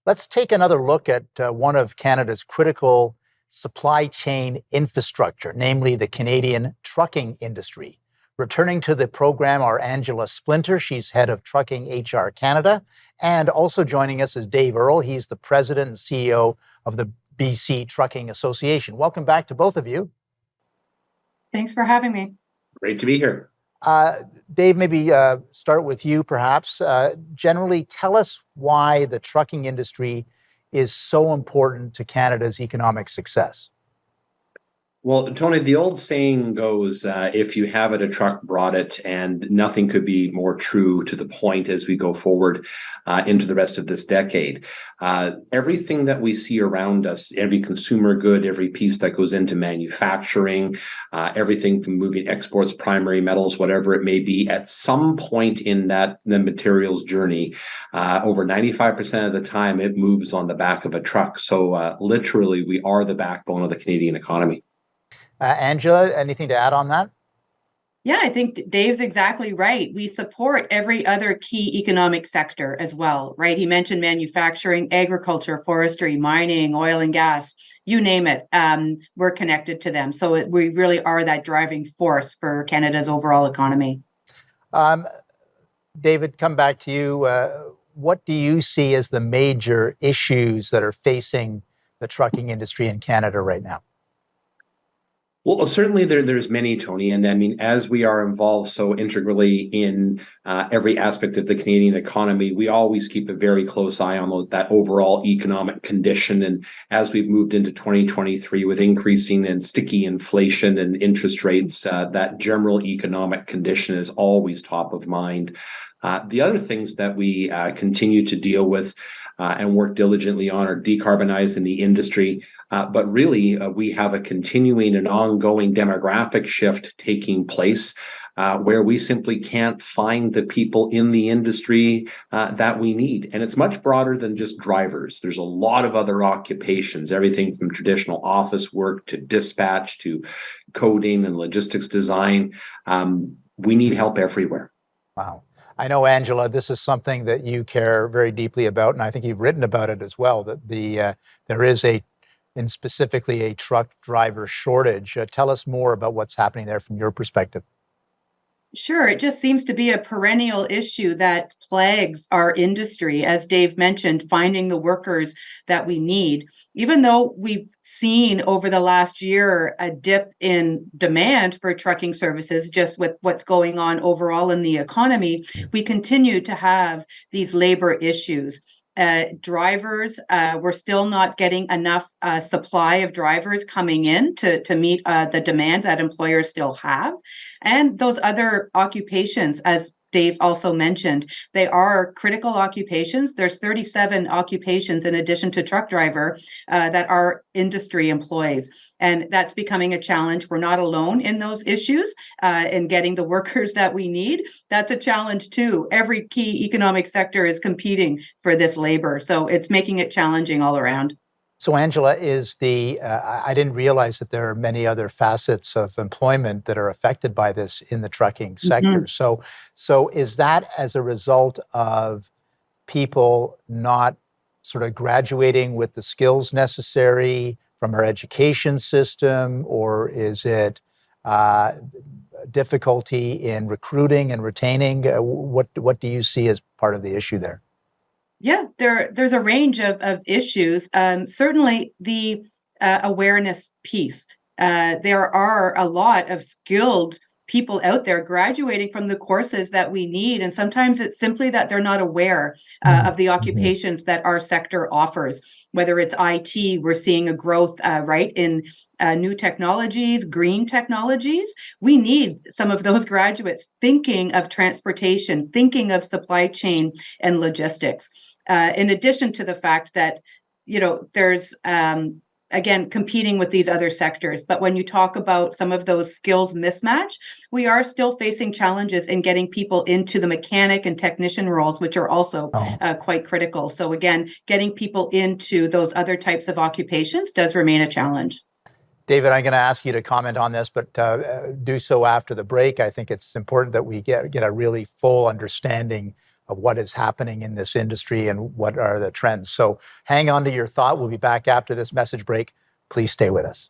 Let's take another look at one of Canada's critical supply chain infrastructure, namely the Canadian trucking industry. Returning to the program are Angela Splinter, she's head of Trucking HR Canada, and also joining us is Dave Earle. He's the president and CEO of the BC Trucking Association. Welcome back to both of you. Thanks for having me. Great to be here. Dave, maybe start with you, perhaps. Generally, tell us why the trucking industry is so important to Canada's economic success. Well, Tony, the old saying goes, if you have it, a truck brought it, and nothing could be more true to the point as we go forward into the rest of this decade. Everything that we see around us, every consumer good, every piece that goes into manufacturing, everything from moving exports, primary metals, whatever it may be, at some point in the materials journey, over 95% of the time, it moves on the back of a truck. So literally, we are the backbone of the Canadian economy. Angela, anything to add on that? Yeah, I think Dave's exactly right. We support every other key economic sector as well, right? He mentioned manufacturing, agriculture, forestry, mining, oil and gas, you name it. We're connected to them. So we really are that driving force for Canada's overall economy. David, come back to you. What do you see as the major issues that are facing the trucking industry in Canada right now? Well, certainly there's many, Tony. And I mean, as we are involved so integrally in every aspect of the Canadian economy, we always keep a very close eye on that overall economic condition. And as we've moved into 2023 with increasing and sticky inflation and interest rates, that general economic condition is always top of mind. The other things that we continue to deal with and work diligently on are decarbonizing the industry. But really, we have a continuing and ongoing demographic shift taking place where we simply can't find the people in the industry that we need. And it's much broader than just drivers. There's a lot of other occupations, everything from traditional office work to dispatch to coding and logistics design. We need help everywhere. Wow. I know, Angela, this is something that you care very deeply about, and I think you've written about it as well, that there is and specifically a truck driver shortage. Tell us more about what's happening there from your perspective. Sure. It just seems to be a perennial issue that plagues our industry. As Dave mentioned, finding the workers that we need. Even though we've seen over the last year a dip in demand for trucking services, just with what's going on overall in the economy, we continue to have these labor issues. Drivers, we're still not getting enough supply of drivers coming in to meet the demand that employers still have. And those other occupations, as Dave also mentioned, they are critical occupations. There's 37 occupations in addition to truck driver that are industry employees. And that's becoming a challenge. We're not alone in those issues in getting the workers that we need. That's a challenge too. Every key economic sector is competing for this labor. So it's making it challenging all around. So, Angela, I didn't realize that there are many other facets of employment that are affected by this in the trucking sector. Mm-hmm. So is that as a result of people not sort of graduating with the skills necessary from our education system, or is it difficulty in recruiting and retaining? What do you see as part of the issue there? Yeah, there's a range of issues. Certainly the awareness piece. There are a lot of skilled people out there graduating from the courses that we need. And sometimes it's simply that they're not aware of the occupations that our sector offers. Whether it's IT, we're seeing a growth in new technologies, green technologies. We need some of those graduates thinking of transportation, thinking of supply chain and logistics. In addition to the fact that, there's, again, competing with these other sectors. But when you talk about some of those skills mismatch, we are still facing challenges in getting people into the mechanic and technician roles, which are also quite critical. So again, getting people into those other types of occupations does remain a challenge. David, I'm going to ask you to comment on this, but do so after the break. I think it's important that we get a really full understanding of what is happening in this industry and what are the trends. So hang on to your thought. We'll be back after this message break. Please stay with us.